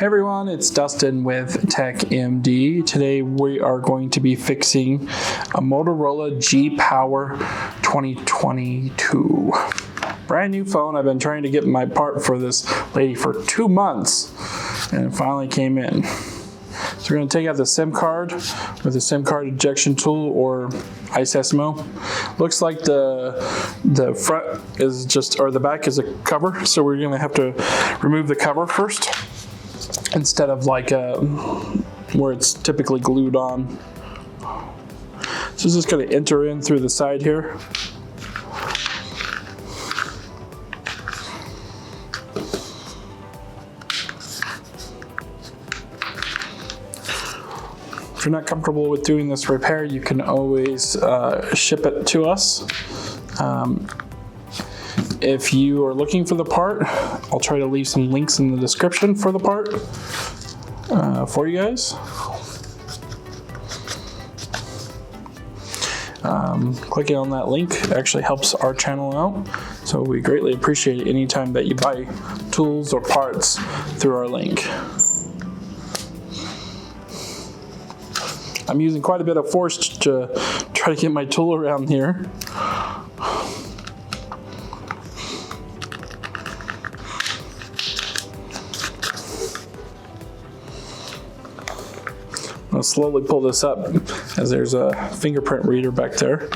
everyone, it's Dustin with TechMD. Today we are going to be fixing a Motorola G Power 2022. Brand new phone. I've been trying to get my part for this lady for 2 months and it finally came in. So we're going to take out the SIM card with the SIM card ejection tool or iseasmo. Looks like the front is just, or the back is a cover, so we're going to have to remove the cover first instead of like where it's typically glued on. So it's just going to enter in through the side here. If you're not comfortable with doing this repair, you can always ship it to us. If you are looking for the part, I'll try to leave some links in the description for the part for you guys. Clicking on that link actually helps our channel out, so we greatly appreciate it anytime that you buy tools or parts through our link. I'm using quite a bit of force to try to get my tool around here. I'll slowly pull this up as there's a fingerprint reader back there.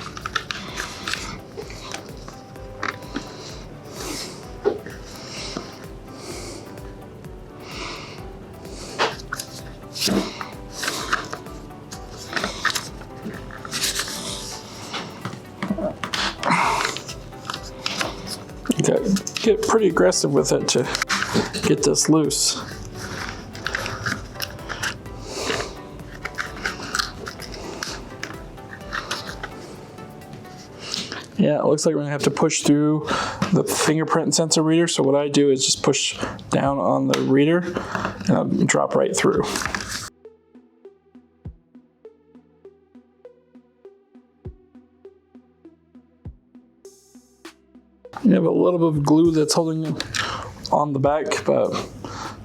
Get pretty aggressive with it to get this loose. Yeah, it looks like we're gonna have to push through the fingerprint sensor reader. So what I do is just push down on the reader and I'll drop right through. You have a little bit of glue that's holding it on the back, but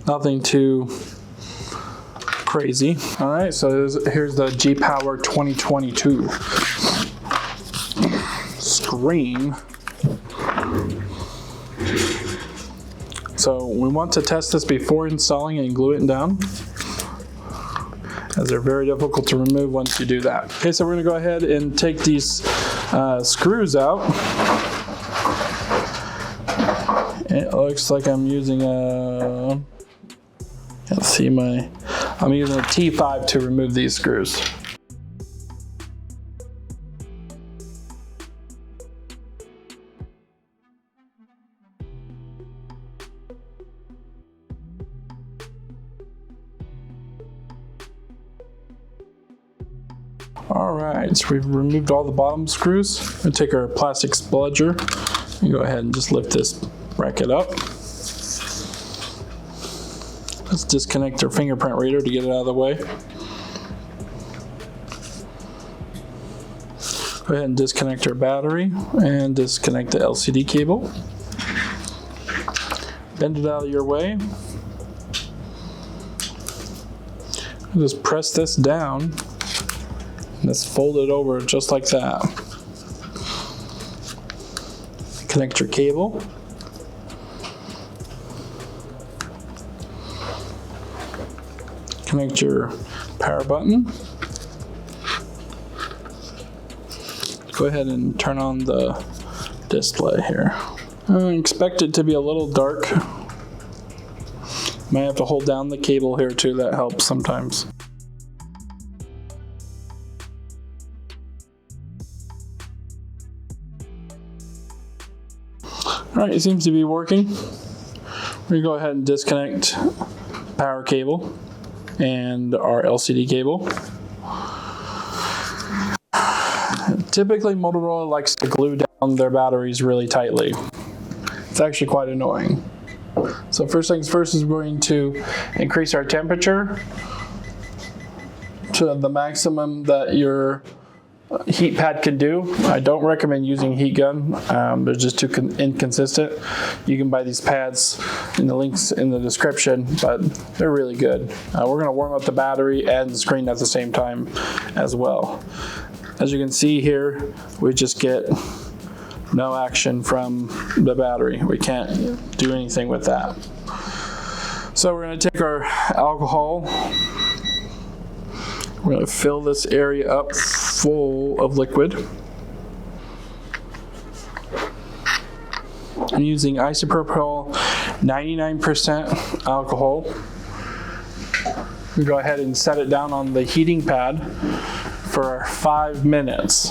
nothing too crazy. All right, so here's the G Power 2022 screen. So we want to test this before installing and glue it down, as they're very difficult to remove once you do that. Okay, so we're gonna go ahead and take these screws out. It looks like I'm using a, I'm using a T5 to remove these screws. All right, so we've removed all the bottom screws. I'm gonna take our plastic bludger and go ahead and just lift this bracket up. Let's disconnect our fingerprint reader to get it out of the way. Go ahead and disconnect our battery and disconnect the LCD cable. Bend it out of your way. Just press this down and let's fold it over just like that. Connect your cable. Connect your power button. Go ahead and turn on the display here. Expect it to be a little dark. Might have to hold down the cable here too, that helps sometimes. All right, it seems to be working. We're gonna go ahead and disconnect power cable and our LCD cable. Typically Motorola likes to glue down their batteries really tightly. It's actually quite annoying. So first things first is we're going to increase our temperature to the maximum that your heat pad can do. I don't recommend using heat gun. They're just too inconsistent. You can buy these pads in the links in the description, but they're really good. We're gonna warm up the battery and the screen at the same time as well. As you can see here, we just get no action from the battery. We can't do anything with that. So we're gonna take our alcohol. We're going to fill this area up full of liquid. I'm using isopropyl 99% alcohol. We go ahead and set it down on the heating pad for 5 minutes.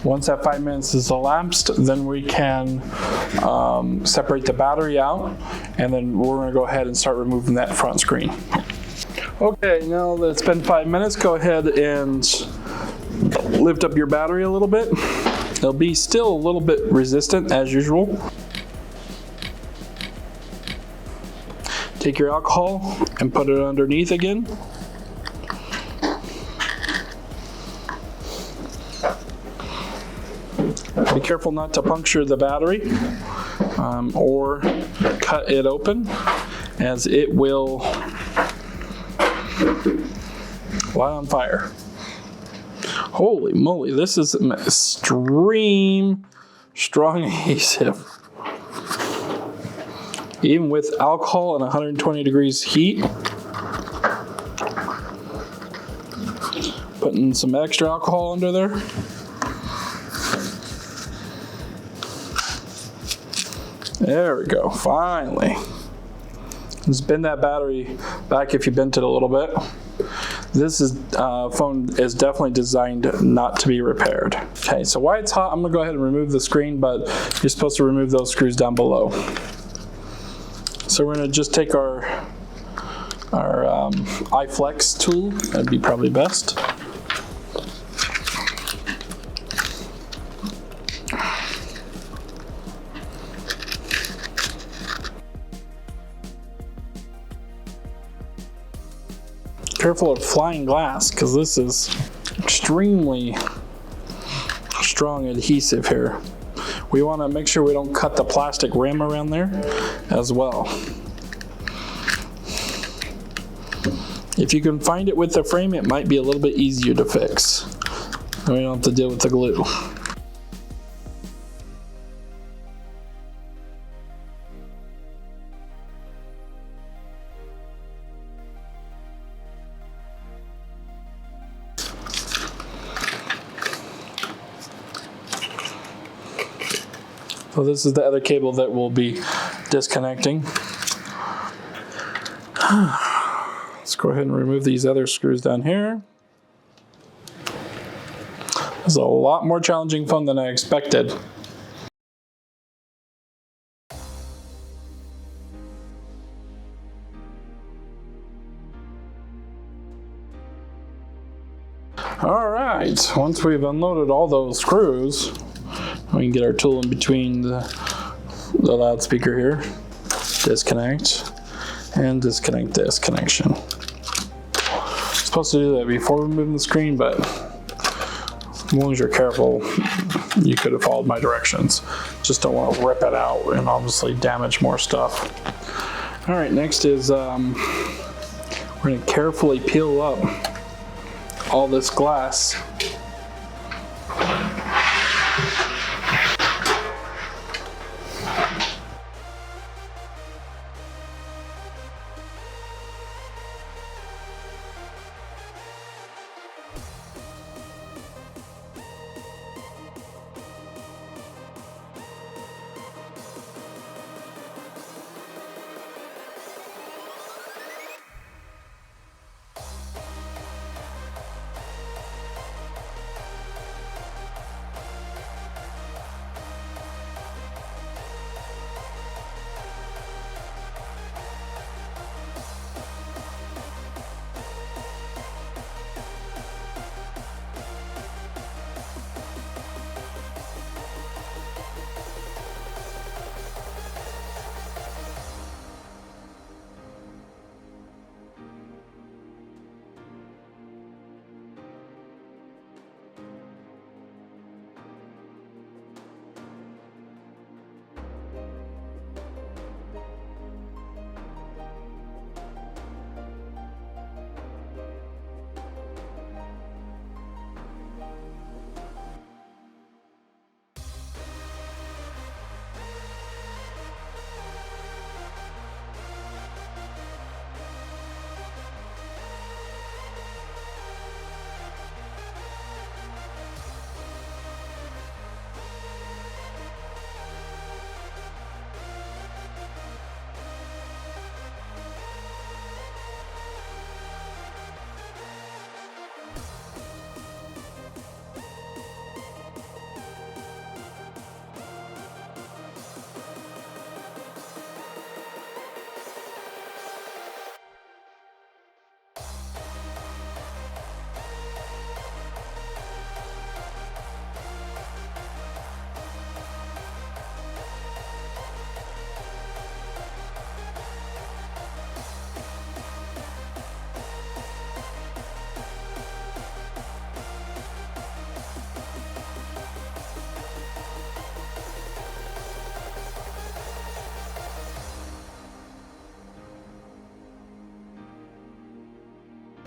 Once that 5 minutes is elapsed, then we can separate the battery out, and then we're going to go ahead and start removing that front screen. Okay, now that it's been 5 minutes, go ahead and lift up your battery a little bit. It'll be still a little bit resistant as usual. Take your alcohol and put it underneath again. Be careful not to puncture the battery or cut it open, as it will light on fire. Holy moly, this is an extreme strong adhesive. Even with alcohol and 120 degrees heat. Putting some extra alcohol under there. There we go, finally. Just bend that battery back if you bent it a little bit. This phone is definitely designed not to be repaired. Okay, so while it's hot, I'm gonna go ahead and remove the screen, but you're supposed to remove those screws down below. So we're gonna just take our iFlex tool. That'd be probably best. Careful of flying glass, because this is extremely strong adhesive here. We want to make sure we don't cut the plastic rim around there as well. If you can find it with the frame, it might be a little bit easier to fix. We don't have to deal with the glue. So this is the other cable that we'll be disconnecting. Let's go ahead and remove these other screws down here. This is a lot more challenging phone than I expected. All right, once we've unloaded all those screws, we can get our tool in between the loudspeaker here, disconnect, and disconnect this connection. Supposed to do that before removing the screen, but as long as you're careful, you could have followed my directions. Just don't want to rip it out and obviously damage more stuff. All right, next is we're going to carefully peel up all this glass.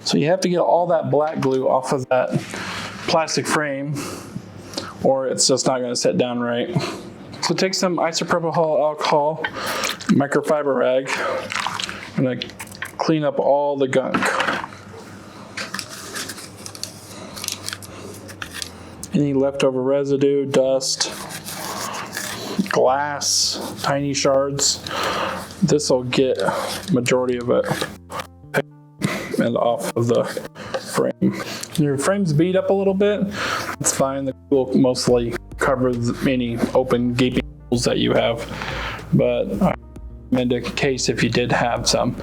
So you have to get all that black glue off of that plastic frame, or it's just not going to sit down right. So take some isopropyl alcohol microfiber rag. I'm going to clean up all the gunk. Any leftover residue, dust, glass, tiny shards. This will get majority of it and off of the frame. Your frame's beat up a little bit. It's fine. The glue will mostly cover any open gaping holes that you have, but I recommend a case if you did have some.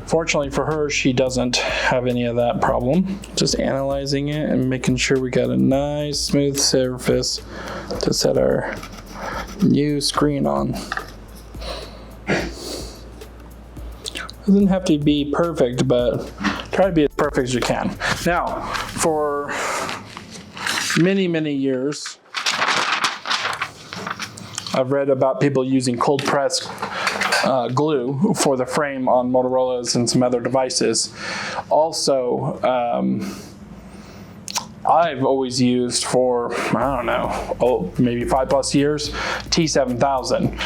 Fortunately for her, she doesn't have any of that problem. Just analyzing it and making sure we got a nice smooth surface to set our new screen on. Doesn't have to be perfect, but try to be as perfect as you can. Now, for many, many years, I've read about people using cold press glue for the frame on Motorola's and some other devices. Also, I've always used for, I don't know, maybe 5+ years, T7000.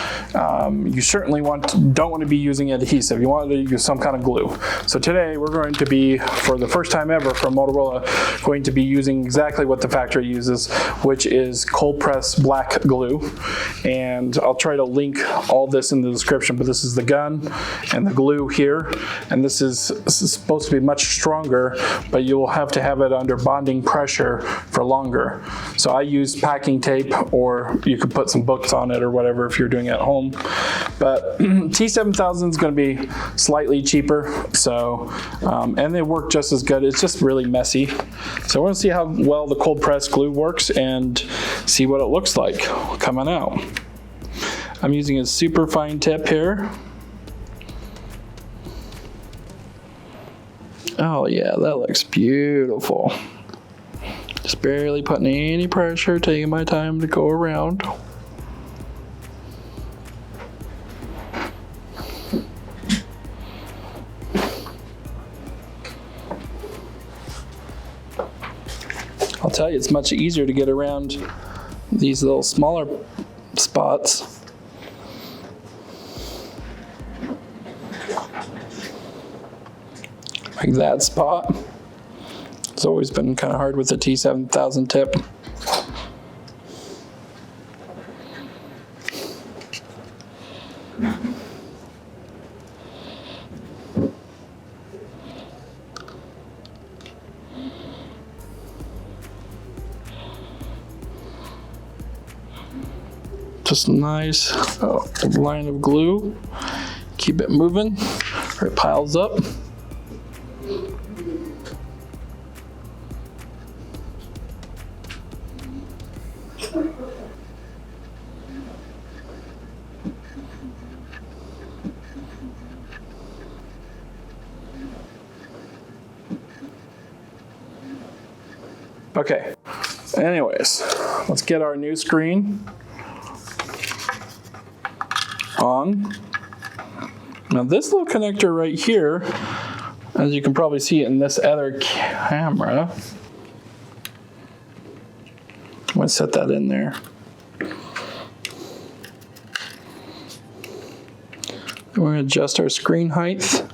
You certainly don't want to be using adhesive. You want to use some kind of glue. So today we're going to be, for the first time ever from Motorola, going to be using exactly what the factory uses, which is cold press black glue. And I'll try to link all this in the description, but this is the gun and the glue here. And this is supposed to be much stronger, but you will have to have it under bonding pressure for longer. So I use packing tape, or you could put some books on it or whatever if you're doing it at home. But T7000 is going to be slightly cheaper, so and they work just as good. It's just really messy. So I want to see how well the cold press glue works and see what it looks like coming out. I'm using a super fine tip here. Oh yeah, that looks beautiful. Just barely putting any pressure, taking my time to go around. I'll tell you, it's much easier to get around these little smaller spots. Like that spot. It's always been kind of hard with the T7000 tip. Just a nice line of glue. Keep it moving or it piles up. Okay, anyways, let's get our new screen on. Now this little connector right here, as you can probably see in this other camera, I'm going to set that in there. We're going to adjust our screen height,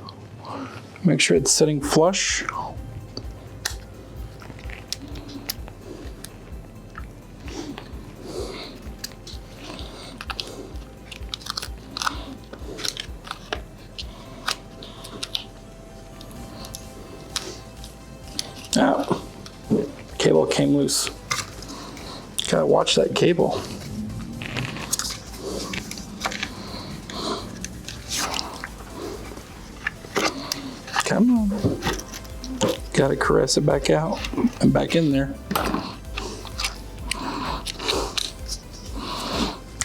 make sure it's sitting flush. Oh, cable came loose. Gotta watch that cable. Come on. Gotta caress it back out and back in there.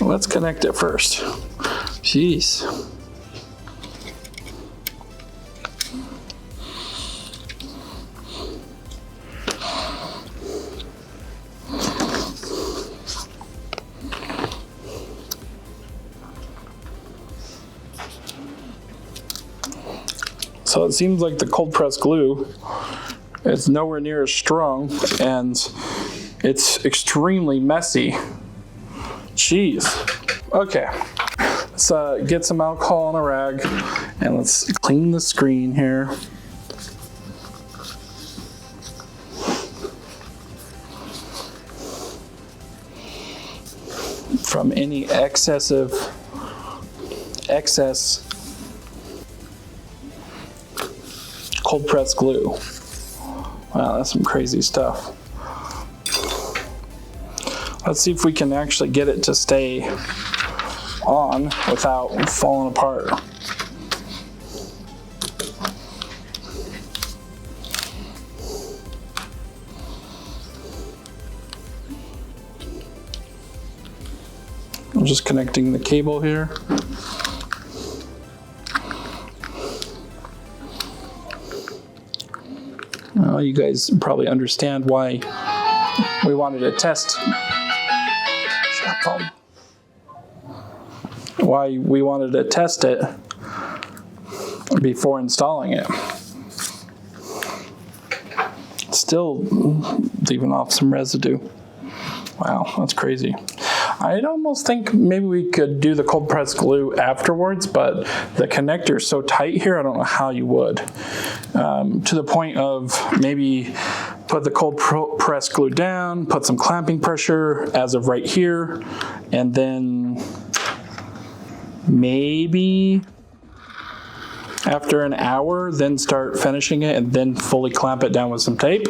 Let's connect it first. Jeez. So it seems like the cold press glue It's nowhere near as strong, and it's extremely messy. Jeez. Okay, let's get some alcohol on a rag, and let's clean the screen here. From any excess cold press glue. Wow, that's some crazy stuff. Let's see if we can actually get it to stay on without falling apart. I'm just connecting the cable here. Well, you guys probably understand why we wanted to test. Shut up, phone. Why we wanted to test it before installing it. Still leaving off some residue. Wow, that's crazy. I'd almost think maybe we could do the cold press glue afterwards, but the connector is so tight here, I don't know how you would. To the point of maybe put the cold press glue down, put some clamping pressure as of right here, and then maybe after an hour, then start finishing it and then fully clamp it down with some tape.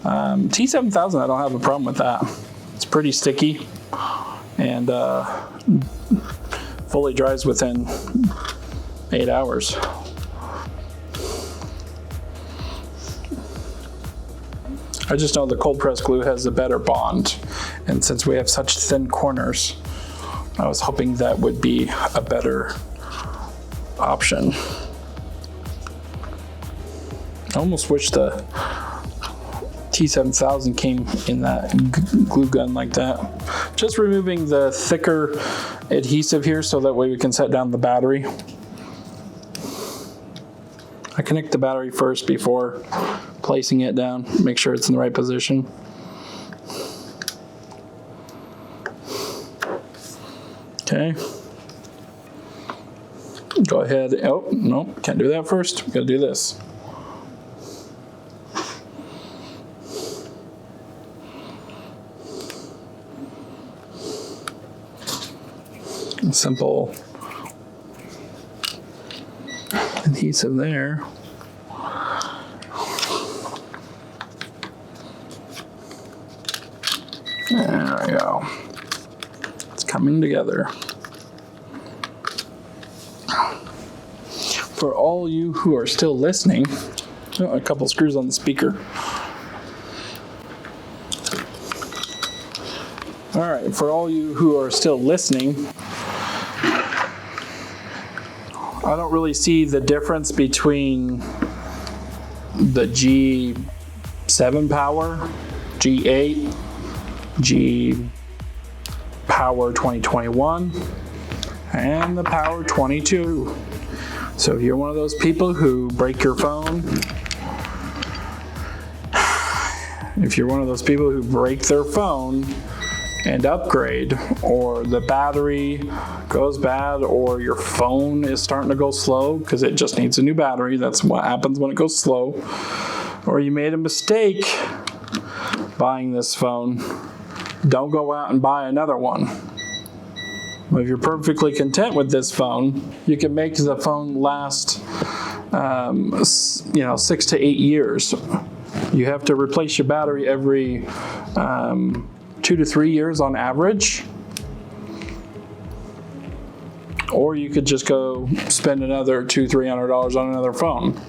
T7000, I don't have a problem with that. It's pretty sticky and fully dries within 8 hours. I just know the cold press glue has a better bond, and since we have such thin corners, I was hoping that would be a better option. I almost wish the T7000 came in that glue gun like that. Just removing the thicker adhesive here so that way we can set down the battery. I connect the battery first before placing it down, make sure it's in the right position. Okay. Go ahead. Oh, no, can't do that first. Gotta do this. Simple adhesive there. There we go. It's coming together. For all you who are still listening, oh, a couple screws on the speaker. All right, for all you who are still listening, I don't really see the difference between the G7 Power, G8, G Power 2021, and the Power 22. So if you're one of those people who break your phone, if you're one of those people who break their phone and upgrade, or the battery goes bad, or your phone is starting to go slow because it just needs a new battery, that's what happens when it goes slow, or you made a mistake buying this phone, don't go out and buy another one. If you're perfectly content with this phone, you can make the phone last 6 to 8 years. You have to replace your battery every 2 to 3 years on average, or you could just go spend another $200-300 on another phone.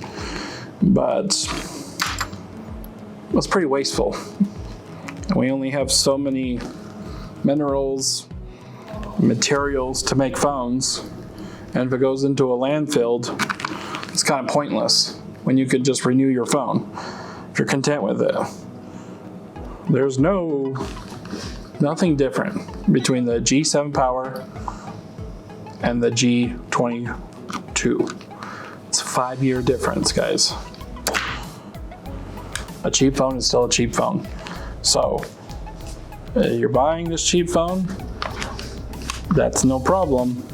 But it's pretty wasteful, and we only have so many materials to make phones, and if it goes into a landfill, it's kind of pointless when you could just renew your phone if you're content with it. There's nothing different between the G7 Power and the G22. It's a 5-year difference, guys. a cheap phone is still a cheap phone. So you're buying this cheap phone, that's no problem.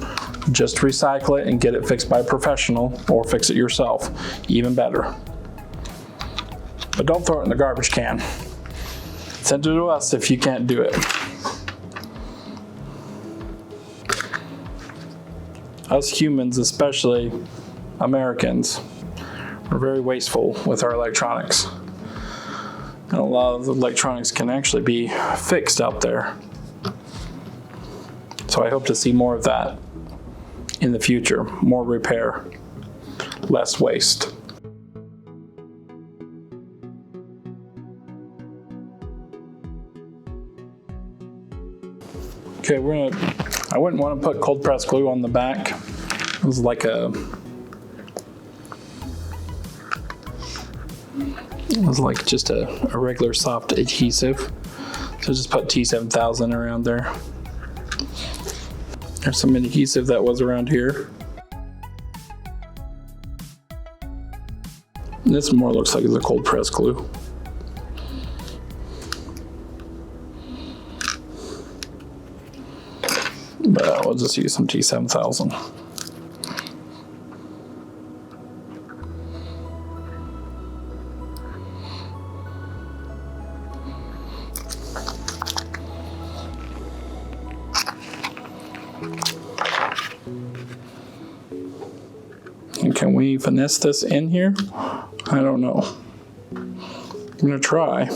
Just recycle it and get it fixed by a professional, or fix it yourself, even better. But don't throw it in the garbage can. Send it to us if you can't do it. Us humans, especially Americans, are very wasteful with our electronics. And a lot of the electronics can actually be fixed out there. So I hope to see more of that in the future. More repair, less waste. Okay, I wouldn't want to put cold press glue on the back. It was like just a regular soft adhesive. So just put T7000 around there. There's some adhesive that was around here. This more looks like the cold press glue. But we'll just use some T7000. And can we finesse this in here? I don't know. I'm gonna try.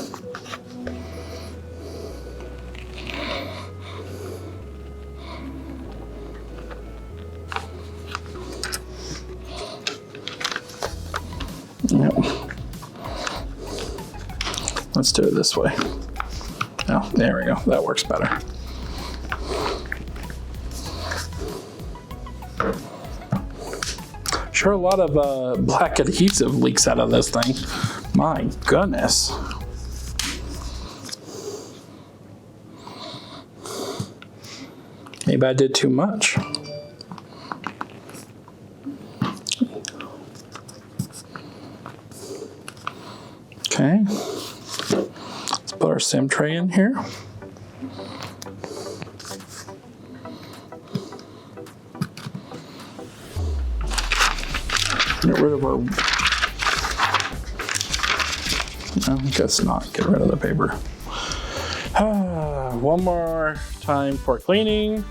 Yep. Let's do it this way. Oh, there we go. That works better. Sure, a lot of black adhesive leaks out of this thing. My goodness. Maybe I did too much. Okay. Let's put our SIM tray in here. Get rid of our, I guess not, get rid of the paper. One more time for cleaning.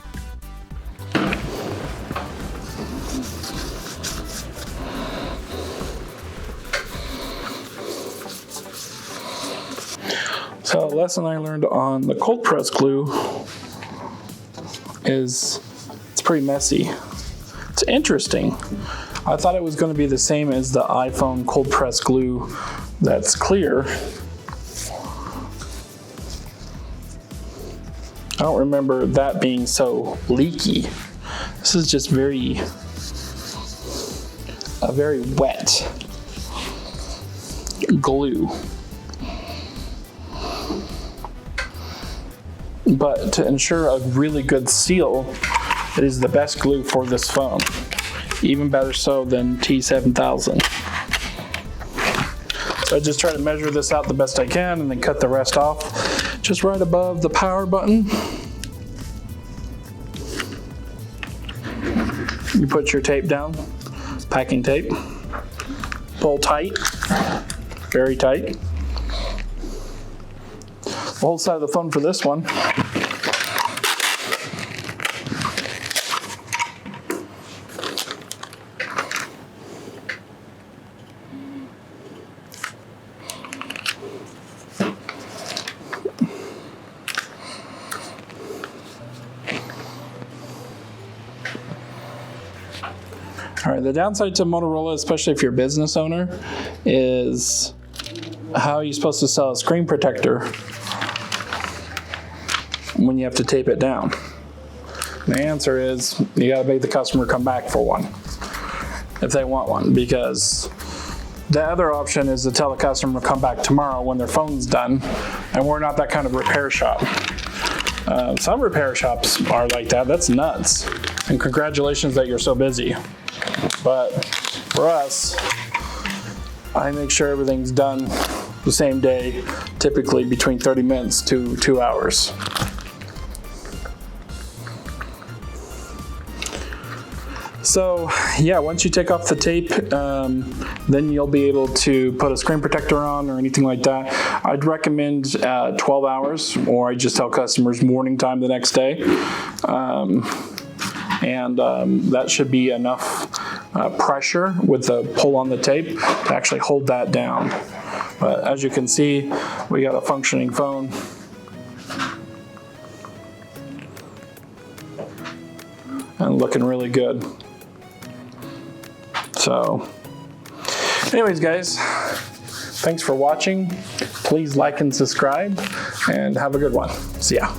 So a lesson I learned on the cold press glue is it's pretty messy. It's interesting. I thought it was going to be the same as the iPhone cold press glue that's clear. I don't remember that being so leaky. This is just very wet glue. But to ensure a really good seal, it is the best glue for this phone. Even better so than T7000. So I just try to measure this out the best I can and then cut the rest off just right above the power button. You put your tape down, packing tape, pull tight, very tight. The whole side of the phone for this one. All right, the downside to Motorola, especially if you're a business owner, is how are you supposed to sell a screen protector when you have to tape it down? The answer is you gotta make the customer come back for one if they want one, because the other option is to tell the customer to come back tomorrow when their phone's done, and we're not that kind of repair shop. Some repair shops are like that. That's nuts. And congratulations that you're so busy. But for us, I make sure everything's done the same day, typically between 30 minutes to 2 hours. So yeah, once you take off the tape, then you'll be able to put a screen protector on or anything like that. I'd recommend 12 hours, or I just tell customers morning time the next day. That should be enough pressure with the pull on the tape to actually hold that down. But as you can see, we got a functioning phone. And looking really good. So, anyways guys, thanks for watching. Please like and subscribe, and have a good one. See ya.